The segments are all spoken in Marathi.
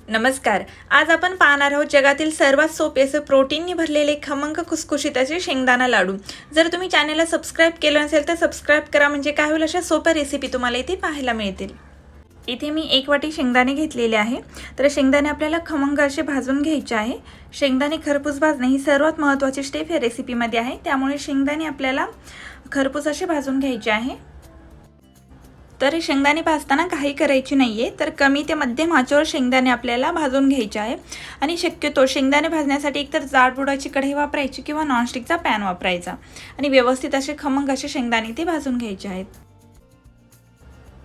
नमस्कार. आज आपण पाहणार आहोत जगातील सर्वात सोपे असे प्रोटीनने भरलेले खमंग खुसखुशीत असे शेंगदाणा लाडू. जर तुम्ही चॅनलला सबस्क्राईब केलं नसेल तर सबस्क्राईब करा, म्हणजे काय होईल अशा सोप्या रेसिपी तुम्हाला इथे पाहायला मिळतील. इथे मी 1 वाटी शेंगदाणे घेतलेले आहे. तर शेंगदाणे आपल्याला खमंग असे भाजून घ्यायचे आहे. शेंगदाणे खरपूस भाजणे ही सर्वात महत्त्वाची स्टेप या रेसिपीमध्ये आहे. त्यामुळे शेंगदाणे आपल्याला खरपूस असे भाजून घ्यायचे आहे. तर शेंगदाणे भाजताना काही करायची नाही आहे. तर कमी ते मध्यम आचेवर शेंगदाणे आपल्याला भाजून घ्यायचे आहे. आणि शक्यतो शेंगदाणे भाजण्यासाठी एकतर जाड बुडाची कढई वापरायची किंवा नॉनस्टिकचा पॅन वापरायचा. आणि व्यवस्थित असे खमंग असे शेंगदाणे ते भाजून घ्यायचे आहेत.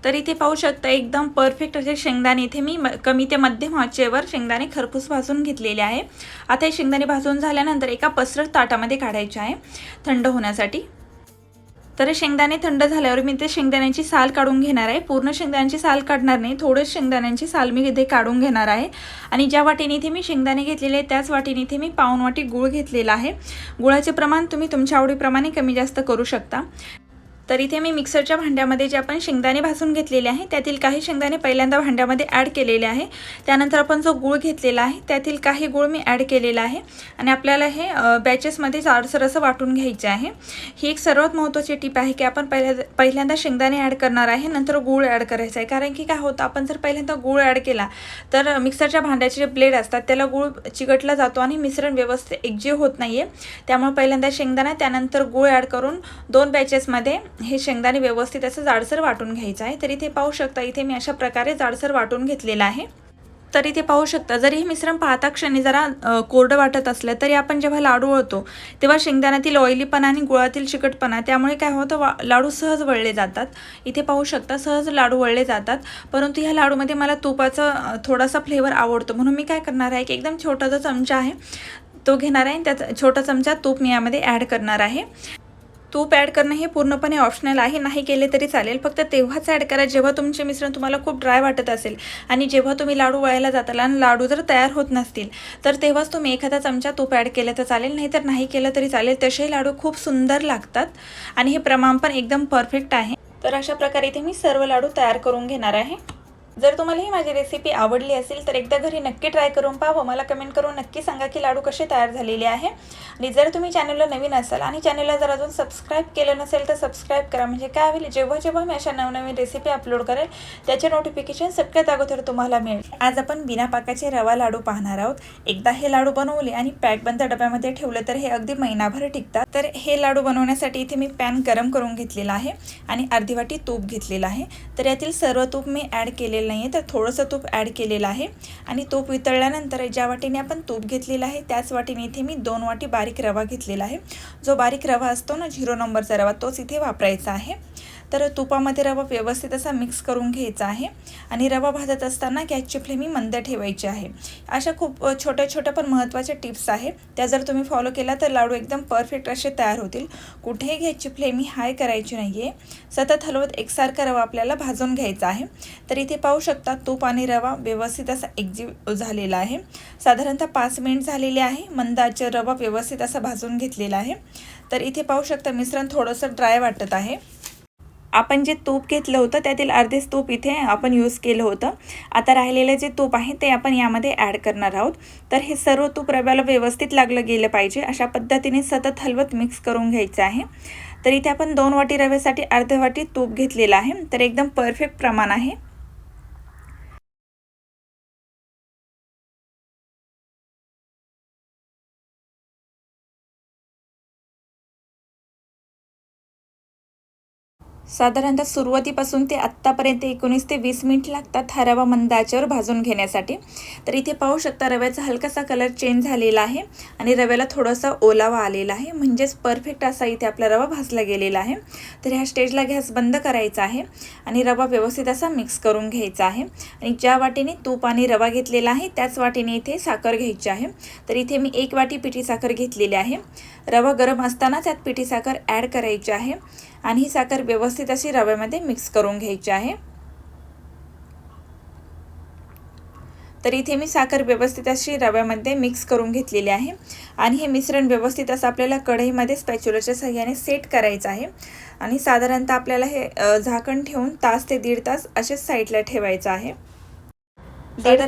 तर इथे पाहू शकता एकदम परफेक्ट असे शेंगदाणे इथे मी कमी ते मध्यम आचेवर शेंगदाणे खरपूस भाजून घेतलेले आहे. आता हे शेंगदाणे भाजून झाल्यानंतर एका पसरट ताटामध्ये काढायचे आहे थंड होण्यासाठी. तर शेंगदाणे थंड झाल्यावर मी ते शेंगदाण्याची साल काढून घेणार आहे. पूर्ण शेंगदाण्याची साल काढणार नाही, थोडेच शेंगदाण्याची साल मी इथे काढून घेणार आहे. आणि ज्या वाटीने इथे मी शेंगदाणे घेतलेले त्याच वाटीने इथे मी पाऊण वाटी गूळ घेतलेला आहे. गुळाचे प्रमाण तुम्ही तुमच्या आवडीप्रमाणे कमी जास्त करू शकता. तर इथे मी मिक्सरच्या भांड्यामध्ये जे आपण शेंगदाणे भाजून घेतलेले आहे त्यातील काही शेंगदाणे पहिल्यांदा भांड्यामध्ये ॲड केलेले आहे. त्यानंतर आपण जो गूळ घेतलेला आहे त्यातील काही गूळ मी ॲड केलेला आहे. आणि आपल्याला हे बॅचेसमध्ये जाडसर असं वाटून घ्यायचे आहे. ही एक सर्वात महत्त्वाची टिप आहे की आपण पहिल्यांदा शेंगदाणे ॲड करणार आहे, नंतर गूळ ॲड करायचा आहे. कारण की काय होतं, आपण जर पहिल्यांदा गूळ ॲड केला तर मिक्सरच्या भांड्याचे जे ब्लेड असतात त्याला गूळ चिकटला जातो आणि मिश्रण व्यवस्थित एकजीव होत नाही आहे. त्यामुळे पहिल्यांदा शेंगदाणा त्यानंतर गूळ ॲड करून 2 बॅचेसमध्ये हे शेंगदाणे व्यवस्थित असं जाडसर वाटून घ्यायचं आहे. तर इथे पाहू शकता इथे मी अशा प्रकारे जाडसर वाटून घेतलेलं आहे. तर इथे पाहू शकता जरी हे मिश्रण पाहता क्षणी जरा कोरडं वाटत असलं तरी आपण जेव्हा लाडू वळतो तेव्हा शेंगदाण्यातील ऑइलीपणा आणि गुळातील चिकटपणा त्यामुळे काय होतं, लाडू सहज वळले जातात. इथे पाहू शकता सहज लाडू वळले जातात. परंतु ह्या लाडूमध्ये मला तुपाचा थोडासा फ्लेवर आवडतो, म्हणून मी काय करणार आहे की एकदम छोटा जो चमचा आहे तो घेणार आहे. त्यात छोटा चमचा तूप मी यामध्ये ॲड करणार आहे. तूप ॲड करणं हे पूर्णपणे ऑप्शनल आहे, नाही केले तरी चालेल. फक्त तेव्हाच ॲड करा जेव्हा तुमचे मिश्रण तुम्हाला खूप ड्राय वाटत असेल आणि जेव्हा तुम्ही लाडू वळायला जाताल आणि लाडू जर तयार होत नसतील तर तेव्हाच तुम्ही एखादा चमचा तूप ॲड केलं तर चालेल, नाही तर नाही केलं तरी चालेल. तसे लाडू खूप सुंदर लागतात आणि हे प्रमाण पण एकदम परफेक्ट आहे. तर अशा प्रकारे इथे मी सर्व लाडू तयार करून घेणार आहे. जर तुम्हाला ही माझी रेसिपी आवडली असेल तर एकदा घरी नक्की ट्राय करून पाहा. मला कमेंट करून नक्की सांगा की लाडू कसे तयार झालेले आहे. आणि जर तुम्ही चॅनलला नवीन असाल आणि चॅनलला जर अजून सबस्क्राईब केलं नसेल तर सबस्क्राईब करा, म्हणजे काय होईल जेव्हा मी अशा नवनवीन रेसिपी अपलोड करेल त्याचे नोटिफिकेशन सगळ्यात अगोदर तुम्हाला मिळेल. आज आपण बिना पाकाचे रवा लाडू पाहणार आहोत. एकदा हे लाडू बनवले आणि पॅकबंद डब्यामध्ये ठेवलं तर हे अगदी महिनाभर टिकतात. तर हे लाडू बनवण्यासाठी इथे मी पॅन गरम करून घेतलेला आहे आणि अर्धी वाटी तूप घेतलेलं आहे. तर यातील सर्व तूप मी ॲड केलेलं नाही आहे, तर थोडंसं तूप ॲड केलेलं आहे. आणि तूप वितळल्यानंतर ज्या वाटीने आपण तूप घेतलेलं आहे त्याच वाटीने इथे मी 2 वाटी बारीक रवा घेतलेला आहे. जो बारीक रवा असतो ना 0 नंबरचा रवा, तोच इथे वापरायचा आहे. तर तुपामध्ये रवा व्यवस्थित असा मिक्स करून घ्यायचा आहे. आणि रवा भाजत असताना गॅसची फ्लेम ही मंद ठेवायची आहे. अशा खूप छोट्या छोट्या पण महत्त्वाच्या टिप्स आहे, त्या जर तुम्ही फॉलो केला तर लाडू एकदम परफेक्ट असे तयार होतील. कुठेही गॅसची फ्लेम ही हाय करायची नाही आहे. सतत हलवत एकसारखा रवा आपल्याला भाजून घ्यायचा आहे. तर इथे पाहू शकता तूप आणि रवा व्यवस्थित असा एकजीव झालेला आहे. साधारणतः 5 मिनिट झालेले आहे. मंद आचेवर रवा व्यवस्थित असा भाजून घेतलेला आहे. तर इथे पाहू शकता मिश्रण थोडंसं ड्राय वाटत आहे. आपण जे तूप घेतलं होतं त्यातील अर्धेच तूप इथे आपण यूज केलं होतं. आता राहिलेलं जे तूप आहे ते आपण यामध्ये ॲड करणार आहोत. तर हे सर्व तूप रव्याला व्यवस्थित लागलं गेलं पाहिजे, अशा पद्धतीने सतत हलवत मिक्स करून घ्यायचं आहे. तर इथे आपण 2 वाटी रव्यासाठी अर्धी वाटी तूप घेतलेलं आहे. तर एकदम परफेक्ट प्रमाण आहे. साधारणतः सुरुवातीपासून ते आत्तापर्यंत 19 ते 20 मिनिट लागतात हा रवा मंद आचेवर भाजून घेण्यासाठी. तर इथे पाहू शकता रव्याचा हलकासा कलर चेंज झालेला आहे आणि रव्याला थोडासा ओलावा आलेला आहे, म्हणजेच परफेक्ट असा इथे आपला रवा भाजला गेलेला आहे. तर ह्या स्टेजला गॅस बंद करायचा आहे आणि रवा व्यवस्थित असा मिक्स करून घ्यायचा आहे. आणि ज्या वाटीने तूप आणि रवा घेतलेला आहे त्याच वाटीने इथे साखर घ्यायची आहे. तर इथे मी 1 वाटी पिठी साखर घेतलेली आहे. रवा गरम असताना त्यात पिठी साखर ॲड करायची आहे आणि ही साखर व्यवस्थित अशी रव्यामध्ये मिक्स करून घ्यायची आहे. तर इथे मी साखर व्यवस्थित अशी रव्यामध्ये मिक्स करून घेतलेली आहे. आणि हे मिश्रण व्यवस्थित असं आपल्याला कढईमध्ये स्पॅच्युलाच्या सहाय्याने सेट करायचं आहे. आणि साधारणतः आपल्याला हे झाकण ठेवून तास ते 1.5 तास असेच साईडला ठेवायचं आहे. दीड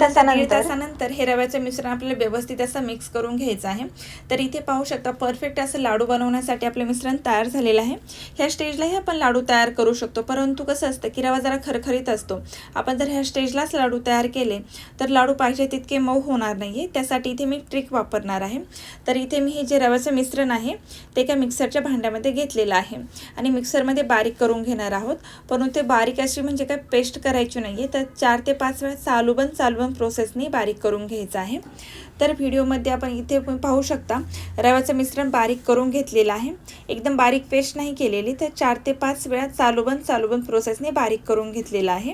तासानंतर हे रव्याचं मिश्रण आपल्याला व्यवस्थित असं मिक्स करून घ्यायचं आहे। तर इथे पाहू शकता परफेक्ट असं लाडू बनवण्यासाठी आपलं मिश्रण तयार झालेलं आहे। ह्या स्टेजलाही आपण लाडू तयार करू शकतो, परंतु कसं असतं की रवा जरा खरखरीत असतो। आपण जर ह्या स्टेजलाच लाडू तयार केले तर लाडू पाहिजे तितके मऊ होणार नाही, त्यासाठी इथे मी ट्रिक वापरणार आहे। तर इथे मी हे जे रव्याचं मिश्रण आहे ते एका मिक्सरच्या भांड्यामध्ये घेतलेलं आहे आणि मिक्सरमध्ये बारीक करून घेणार आहोत। परंतु ते बारीक अशी म्हणजे काय पेस्ट करायची नाही, तर 4 ते 5 वेळा चालूबंद प्रोसेसनी बारीक करून घ्यायचं आहे। तर व्हिडिओमध्ये आपण इथे पाहू शकता रव्याचं मिश्रण बारीक करून घेतलेलं आहे, एकदम बारीक पेस्ट नाही केलेली, तर 4 ते 5 वेळा चालूबंद प्रोसेसने बारीक करून घेतलेलं आहे।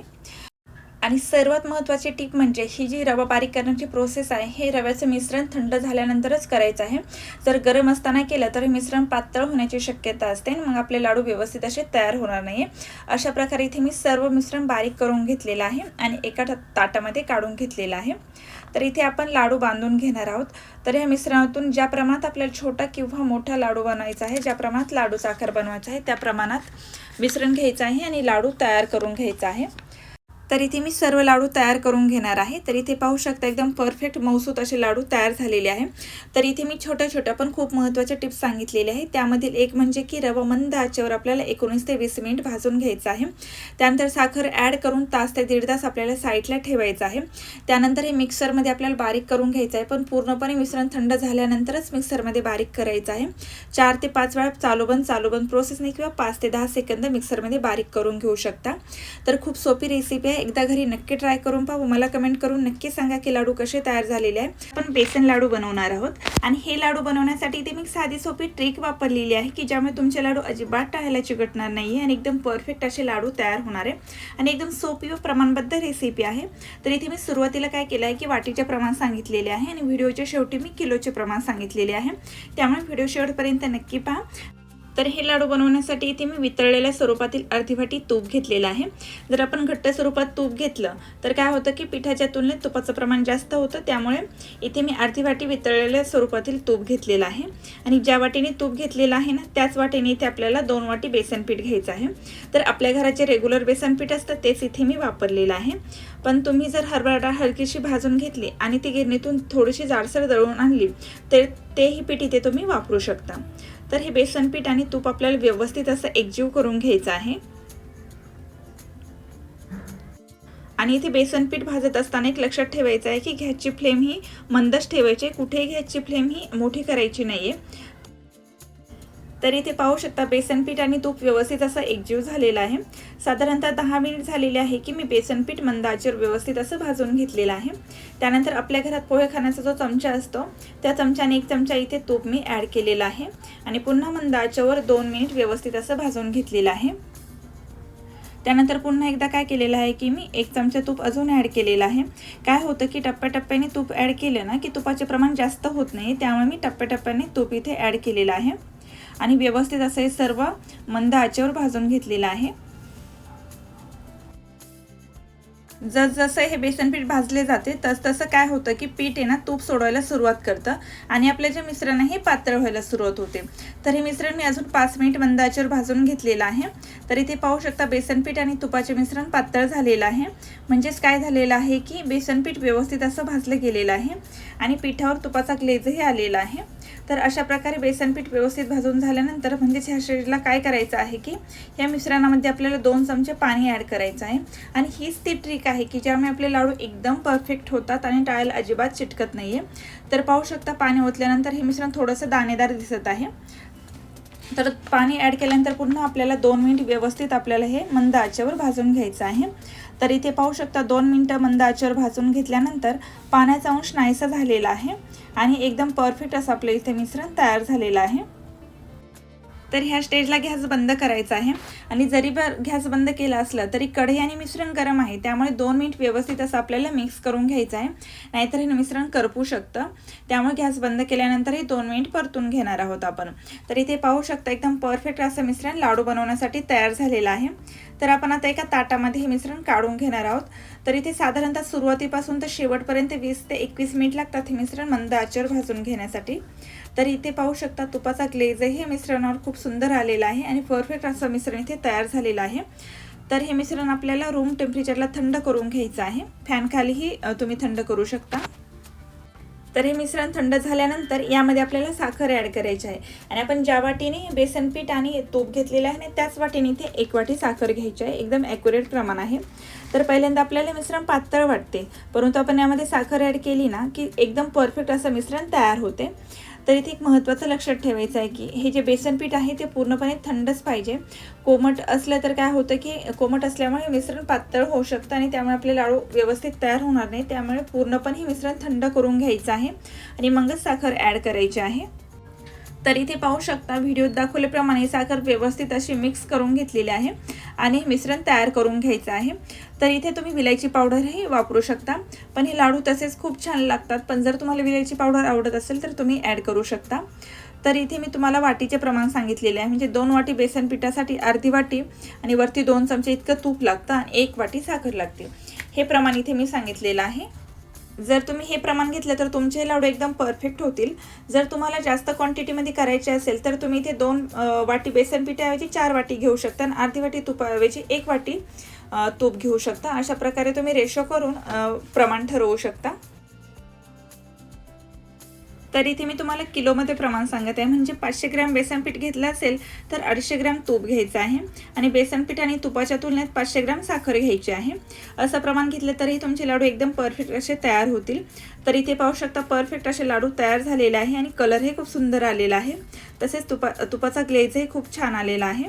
आणि सर्वात महत्त्वाची टिप म्हणजे ही जी रवा बारीक करण्याची प्रोसेस आहे हे रव्याचं मिश्रण थंड झाल्यानंतरच करायचं आहे। जर गरम असताना केलं तर मिश्रण पातळ होण्याची शक्यता असते आणि मग आपले लाडू व्यवस्थित असे तयार होणार नाही। अशा प्रकारे इथे मी सर्व मिश्रण बारीक करून घेतलेलं आहे आणि एका ताटामध्ये काढून घेतलेलं आहे। तर इथे आपण लाडू बांधून घेणार आहोत। तर या मिश्रणातून ज्या प्रमाणात आपल्याला छोटा किंवा मोठा लाडू बनवायचा आहे, ज्या प्रमाणात लाडूचा आकार बनवायचा आहे त्या प्रमाणात मिश्रण घ्यायचं आहे आणि लाडू तयार करून घ्यायचा आहे। तर इथे मी सर्व लाडू तयार करून घेणार आहे। तर इथे पाहू शकता एकदम परफेक्ट मऊसूत असे लाडू तयार झालेले आहे। तर इथे मी छोट्या पण खूप महत्त्वाच्या टिप्स सांगितलेल्या आहेत, त्यामधील एक म्हणजे की रवा मंद आचेवर आपल्याला 19 ते 20 मिनिट भाजून घ्यायचं आहे। त्यानंतर साखर ॲड करून तास ते दीड तास आपल्याला साईडला ठेवायचं आहे। त्यानंतर हे मिक्सरमध्ये आपल्याला बारीक करून घ्यायचं आहे, पण पूर्णपणे मिश्रण थंड झाल्यानंतरच मिक्सरमध्ये बारीक करायचं आहे। 4 ते 5 वेळा चालूबंद प्रोसेसने किंवा 5 ते 10 सेकंद मिक्सरमध्ये बारीक करून घेऊ शकता। तर खूप सोपी रेसिपी आहे, एकदा घरी नक्की ट्राय करून पाहू। मला कमेंट करून नक्की सांगा की लाडू कसे तयार झालेले आहे। आपण बेसन लाडू बनवणार आहोत आणि हे लाडू बनवण्यासाठी इथे मी साधी सोपी ट्रिक वापरलेली आहे की ज्यामुळे तुमचे लाडू अजिबात टाळायला चिकटणार नाही आणि एकदम परफेक्ट असे लाडू तयार होणार आहे आणि एकदम सोपी व प्रमाणबद्ध रेसिपी आहे। तर इथे मी सुरुवातीला काय केलं आहे की वाटीचे प्रमाण सांगितलेले आहे आणि व्हिडिओच्या शेवटी मी किलोचे प्रमाण सांगितलेले आहे, त्यामुळे व्हिडिओ शेवटपर्यंत नक्की पहा। तर हे लाडू बनवण्यासाठी इथे मी वितळलेल्या स्वरूपातील अर्धी वाटी तूप घेतलेलं आहे। जर आपण घट्ट स्वरूपात तूप घेतलं तर काय होतं की पिठाच्या तुलनेत तुपाचं प्रमाण जास्त होतं, त्यामुळे इथे मी अर्धी वाटी वितळलेल्या स्वरूपातील तूप घेतलेलं आहे आणि ज्या वाटीने तूप घेतलेलं आहे ना त्याच वाटीने इथे आपल्याला 2 वाटी बेसन पीठ घ्यायचं आहे। तर आपल्या घराचे रेग्युलर बेसन पीठ असतं तेच इथे मी वापरलेलं आहे, पण तुम्ही जर हरभरा डाळ हलकीशी भाजून घेतली आणि ती गिरणीतून थोडीशी जाडसर दळून आणली तर तेही पीठ इथे तुम्ही वापरू शकता। तर हे बेसन पीठ आणि तूप आपल्याला व्यवस्थित असं एकजीव करून घ्यायचं आहे आणि इथे बेसन पीठ भाजत असताना एक लक्षात ठेवायचं आहे की गॅसची फ्लेम ही मंदच ठेवायची, कुठेही गॅसची फ्लेम ही मोठी करायची नाहीये। तर इथे पाहू शकता बेसन पीठ आणि तूप व्यवस्थित असं एकजीव झालेलं आहे। साधारणतः 10 मिनिट झालेले आहे की मी बेसन पीठ मंद आचेवर व्यवस्थित असं भाजून घेतलेलं आहे। त्यानंतर आपल्या घरात पोहे खाण्याचा जो चमचा असतो त्या चमच्याने 1 चमचा इथे तूप मी ॲड केलेला आहे आणि पुन्हा मंद आचेवर 2 मिनिट व्यवस्थित असं भाजून घेतलेलं आहे। त्यानंतर पुन्हा एकदा काय केलेलं आहे की मी 1 चमचा तूप अजून ॲड केलेलं आहे। काय होतं की टप्प्याटप्प्याने तूप ॲड केलं ना की तुपाचे प्रमाण जास्त होत नाही, त्यामुळे मी टप्प्याटप्प्याने तूप इथे ॲड केलेलं आहे आणि व्यवस्थित असं हे सर्व मंद आचेवर भाजून घेतलेलं आहे। जसं हे बेसन पीठ भाजले जाते तसं काय होतं की पीठ आहे ना तूप सोडायला सुरुवात करतं आणि आपले जे मिश्रण आहे हे पातळ व्हायला सुरुवात होते। तर हे मिश्रण मी अजून 5 मिनिट मंद आचेवर भाजून घेतलेलं आहे। तर इथे पाहू शकता बेसन पीठ आणि तुपाचे मिश्रण पातळ झालेलं आहे, म्हणजेच काय झालेलं आहे की बेसन पीठ व्यवस्थित असं भाजलं गेलेलं आहे आणि पिठावर तुपाचा ग्लेजही आलेला आहे। तर अशा प्रकारे बेसन पीठ व्यवस्थित भाजून झाल्यानंतर म्हणजेच ह्या स्टेजला काय करायचं आहे की या मिश्रणामध्ये आपल्याला 2 चमचे पाणी ॲड करायचं आहे आणि हीच ती ट्रिक आहे की ज्यामुळे आपले लाडू एकदम परफेक्ट होतात आणि टाळायला अजिबात चिटकत नाहीये। तर पाहू शकता पाणी ओतल्यानंतर हे मिश्रण थोडंसं दाणेदार दिसत आहे। तर पाणी ॲड केल्यानंतर पुन्हा आपल्याला 2 मिनिट व्यवस्थित आपल्याला हे मंद आचेवर भाजून घ्यायचं आहे। तर इथे पाहू शकता 2 मिनिटं मंद आचेवर भाजून घेतल्यानंतर पाण्याचा अंश नाहीसा झालेला आहे आणि एकदम परफेक्ट असं आपलं इथे मिश्रण तयार झालेलं आहे। तर ह्या स्टेजला गॅस बंद करायचा आहे आणि जरी गॅस बंद केला असला तरी कढई आणि मिश्रण गरम आहे, त्यामुळे 2 मिनिट व्यवस्थित असं आपल्याला मिक्स करून घ्यायचं आहे, नाहीतर हे मिश्रण करपू शकतं। त्यामुळे गॅस बंद केल्यानंतर हे 2 मिनिट परतून घेणार आहोत आपण। तर इथे पाहू शकता एकदम परफेक्ट असं मिश्रण लाडू बनवण्यासाठी तयार झालेलं आहे। तर आपण आता एका ताटामध्ये हे मिश्रण काढून घेणार आहोत। तर इथे साधारणतः सुरुवातीपासून तर शेवटपर्यंत 20 ते 21 मिनिट लागतात हे मिश्रण मंद आचेवर भाजून घेण्यासाठी। तर इथे पाहू शकता तुपाचा ग्लेजही हे मिश्रणावर खूप सुंदर आलेला आहे आणि परफेक्ट असं मिश्रण इथे तयार झालेलं आहे। तर हे मिश्रण आपल्याला रूम टेम्परेचरला थंड करून घ्यायचं आहे। फॅन खालीही तुम्ही थंड करू शकता। तर हे मिश्रण थंड झाल्यानंतर यामध्ये आपल्याला साखर ॲड करायची आहे आणि आपण ज्या वाटीने बेसन पीठ आणि तूप घेतलेलं आहे त्याच वाटीने इथे 1 वाटी साखर घ्यायची आहे। एकदम ॲक्युरेट प्रमाण आहे। तर पहिल्यांदा आपल्याला मिश्रण पातळ वाटते, परंतु आपण यामध्ये साखर ॲड केली ना की एकदम परफेक्ट असं मिश्रण तयार होते। तर इथे एक महत्त्वाचं लक्षात ठेवायचं आहे की हे जे बेसन पीठ आहे ते पूर्णपणे थंडच पाहिजे। कोमट असलं तर काय होतं की कोमट असल्यामुळे मिश्रण पातळ होऊ शकतं आणि त्यामुळे आपले लाडू व्यवस्थित तयार होणार नाही। त्यामुळे पूर्णपणे हे मिश्रण थंड करून घ्यायचं आहे आणि मगच साखर ॲड करायची आहे। तर इथे पाहू शकता व्हिडिओत दाखवल्याप्रमाणे साखर व्यवस्थित अशी मिक्स करून घेतलेली आहे आणि मिश्रण तयार करून घ्यायचं आहे। तर इथे तुम्ही विलायची पावडरही वापरू शकता, पण हे लाडू तसेच खूप छान लागतात। पण जर तुम्हाला विलायची पावडर आवडत असेल तर तुम्ही ॲड करू शकता। तर इथे मी तुम्हाला वाटीचे प्रमाण सांगितलेले आहे, म्हणजे 2 वाटी बेसन पिठासाठी अर्धी वाटी आणि वरती 2 चमचे इतकं तूप लागतं आणि 1 वाटी साखर लागते। हे प्रमाण इथे मी सांगितलेलं आहे। जर तुम्ही हे प्रमाण घेतलं तर तुमचे लाडू एकदम परफेक्ट होतील। जर तुम्हाला जास्त क्वांटिटीमध्ये करायचे असेल तर तुम्ही इथे 2 वाटी बेसन पिठाऐवजी 4 वाटी घेऊ शकता आणि अर्धी वाटी तुपाऐवजी 1 वाटी तूप घेऊ शकता। अशा प्रकारे तुम्ही रेशो करून प्रमाण ठरवू शकता। तर इथे मी तुम्हाला किलोमध्ये प्रमाण सांगत आहे, म्हणजे 500 ग्रॅम बेसन पीठ घेतलं असेल तर 250 ग्रॅम तूप घ्यायचं आहे आणि बेसन पीठ आणि तुपाच्या तुलनेत 500 ग्रॅम साखर घ्यायची आहे। असं प्रमाण घेतलं तरी तुमचे लाडू एकदम परफेक्ट असे तयार होतील। तर इथे पाहू शकता परफेक्ट असे लाडू तयार झालेले आहे आणि कलरही खूप सुंदर आलेला आहे, तसेच तुपाचा ग्लेजही खूप छान आलेला आहे।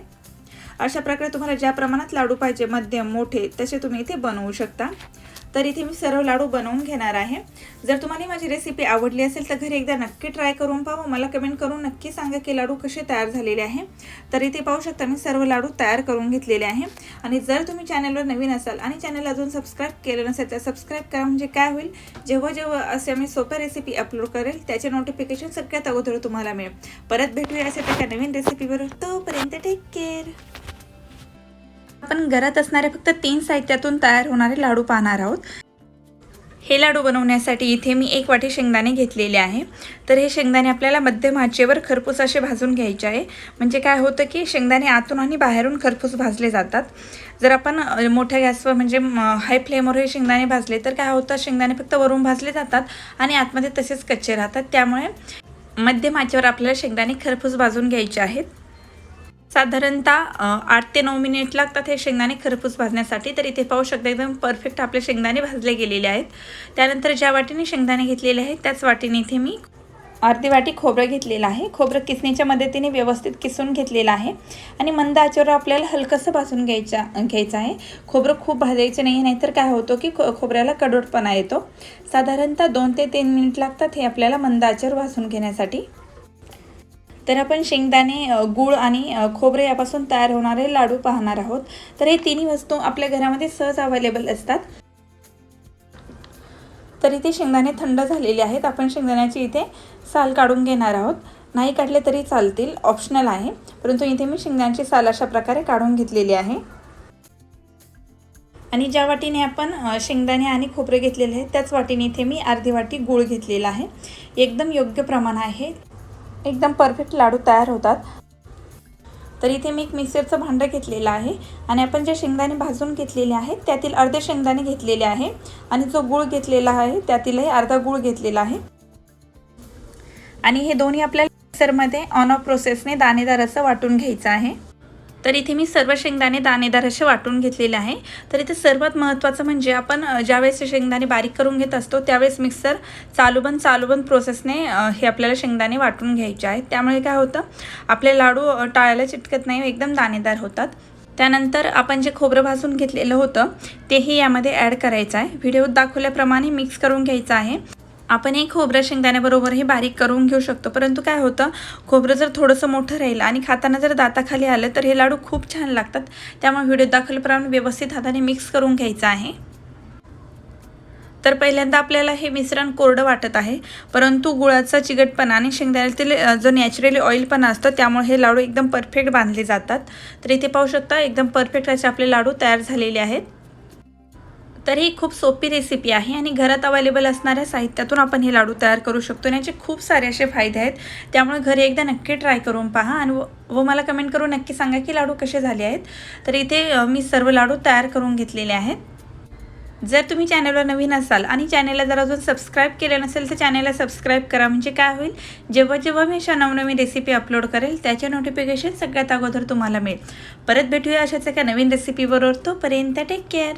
अशा प्रकारे तुम्हाला ज्या प्रमाणात लाडू पाहिजे मध्यम मोठे तसे तुम्ही इथे बनवू शकता। तर इथे मी सर्व लाडू बनवून घेणार आहे। जर तुम्हाला माझी रेसिपी आवडली असेल तर घरी एकदा नक्की ट्राय करून पहा, मला कमेंट करून नक्की सांगा की लाडू कसे तयार झालेले आहे। तर इथे पाहू शकता मी सर्व लाडू तयार करून घेतलेले आहे आणि जर तुम्ही चॅनलवर नवीन असाल आणि चॅनल अजून सबस्क्राईब केलं नसेल तर सबस्क्राईब करा, म्हणजे काय होईल जेव्हा जेव्हा असे मी सोप्या रेसिपी अपलोड करेल त्याचे नोटिफिकेशन सगळ्यात अगोदर तुम्हाला मिळेल। परत भेटूया अशा एका नवीन रेसिपीवर, तोपर्यंत टेक केअर। आपण घरात असणारे फक्त 3 साहित्यातून तयार होणारे लाडू पाहणार आहोत। हे लाडू बनवण्यासाठी इथे मी 1 वाटी शेंगदाणे घेतलेले आहे। तर हे शेंगदाणे आपल्याला मध्यम आचेवर खरपूस असे भाजून घ्यायचे आहे, म्हणजे काय होतं की शेंगदाणे आतून आणि बाहेरून खरपूस भाजले जातात। जर आपण मोठ्या गॅसवर म्हणजे हाय फ्लेमवर हे शेंगदाणे भाजले तर काय होतं, शेंगदाणे फक्त वरून भाजले जातात आणि आतमध्ये तसेच कच्चे राहतात। त्यामुळे मध्यम आचेवर आपल्याला शेंगदाणे खरपूस भाजून घ्यायचे आहेत। साधारणतः 8 ते 9 मिनिट लागतात हे शेंगदाणे खरपूस भाजण्यासाठी। तर इथे पाहू शकता एकदम परफेक्ट आपले शेंगदाणे भाजले गेलेले आहेत। त्यानंतर ज्या वाटीने शेंगदाणे घेतलेले आहेत त्याच वाटीने इथे मी अर्धी वाटी खोबरं घेतलेलं आहे। खोबरं किसणीच्या मदतीने व्यवस्थित किसून घेतलेलं आहे आणि मंद आचेवर आपल्याला हलकंसं भाजून घ्यायचं आहे। खोबरं खूप भाजायचं नाही, नाहीतर काय होतं की खोबऱ्याला कडवटपणा येतो। साधारणतः 2 ते 3 मिनिट लागतात हे आपल्याला मंद आचेवर भाजून घेण्यासाठी। तर आपण शेंगदाणे, गूळ आणि खोबरे यापासून तयार होणारे लाडू पाहणार आहोत। तर हे तिन्ही वस्तू आपल्या घरामध्ये सहज अवेलेबल असतात। तर इथे शेंगदाणे थंड झालेले आहेत। आपण शेंगदाण्याची इथे साल काढून घेणार आहोत। नाही काढले तरी चालतील, ऑप्शनल आहे, परंतु इथे मी शेंगदाण्याची साल अशा प्रकारे काढून घेतलेली आहे। आणि ज्या वाटीने आपण शेंगदाणे आणि खोबरे घेतलेले आहेत त्याच वाटीने इथे मी अर्धी वाटी गूळ घेतलेला आहे। एकदम योग्य प्रमाण आहे, एकदम परफेक्ट लाडू तयार होतात। तर इथे मी एक मिक्सरचं भांडं घेतलेलं आहे आणि आपण जे शेंगदाणे भाजून घेतलेले आहेत त्यातील अर्धे शेंगदाणे घेतलेले आहे आणि जो गूळ घेतलेला आहे त्यातीलही अर्धा गूळ घेतलेला आहे आणि हे दोन्ही आपल्याला मिक्सरमध्ये ऑन ऑफ प्रोसेसने दाणेदार असं वाटून घ्यायचं आहे। तर इथे मी सर्व शेंगदाणे दाणेदार असे वाटून घेतलेले आहे। तर इथे सर्वात महत्त्वाचं म्हणजे आपण ज्यावेळेस शेंगदाणे बारीक करून घेत असतो त्यावेळेस मिक्सर चालू बंद प्रोसेसने हे आपल्याला शेंगदाणे वाटून घ्यायचे आहेत। त्यामुळे काय होतं, आपले लाडू टाळायला चिटकत नाही, एकदम दाणेदार होतात। त्यानंतर आपण जे खोबरं भाजून घेतलेलं होतं तेही यामध्ये ॲड करायचं आहे। व्हिडिओत दाखवल्याप्रमाणे मिक्स करून घ्यायचं आहे। आपण हे खोबरं शेंगदाण्याबरोबर हे बारीक करून घेऊ शकतो, परंतु काय होतं, खोबरं जर थोडंसं मोठं राहील आणि खाताना जर दाताखाली आलं तर हे लाडू खूप छान लागतात। त्यामुळे व्हिडिओत दाखवल्याप्रमाणे व्यवस्थित हाताने मिक्स करून घ्यायचं आहे। तर पहिल्यांदा आपल्याला हे मिश्रण कोरडं वाटत आहे, परंतु गुळाचा चिकटपणा आणि शेंगदाण्यातील जो नॅचरली ऑइलपणा असतं त्यामुळे हे लाडू एकदम परफेक्ट बांधले जातात। तर इथे पाहू शकता एकदम परफेक्ट असे आपले लाडू तयार झालेले आहेत। तर ही खूप सोपी रेसिपी आहे आणि घरात अवेलेबल असणाऱ्या साहित्यातून आपण हे लाडू तयार करू शकतो आणि याचे खूप सारे असे फायदे आहेत. त्यामुळे घरी एकदा नक्की ट्राय करून पहा आणि व मला कमेंट करून नक्की सांगा की लाडू कसे झाले आहेत. तर इथे मी सर्व लाडू तयार करून घेतलेले आहेत. जर तुम्ही चॅनलवर नवीन असाल आणि चॅनलला जर अजून सबस्क्राईब केलं नसेल तर चॅनलला सबस्क्राईब करा. म्हणजे काय होईल, जेव्हा मी अशा नवनवीन रेसिपी अपलोड करेल त्याचे नोटिफिकेशन सगळ्यात अगोदर तुम्हाला मिळेल. परत भेटूया अशाच एका नवीन रेसिपीबरोबर. तोपर्यंत टेक केअर.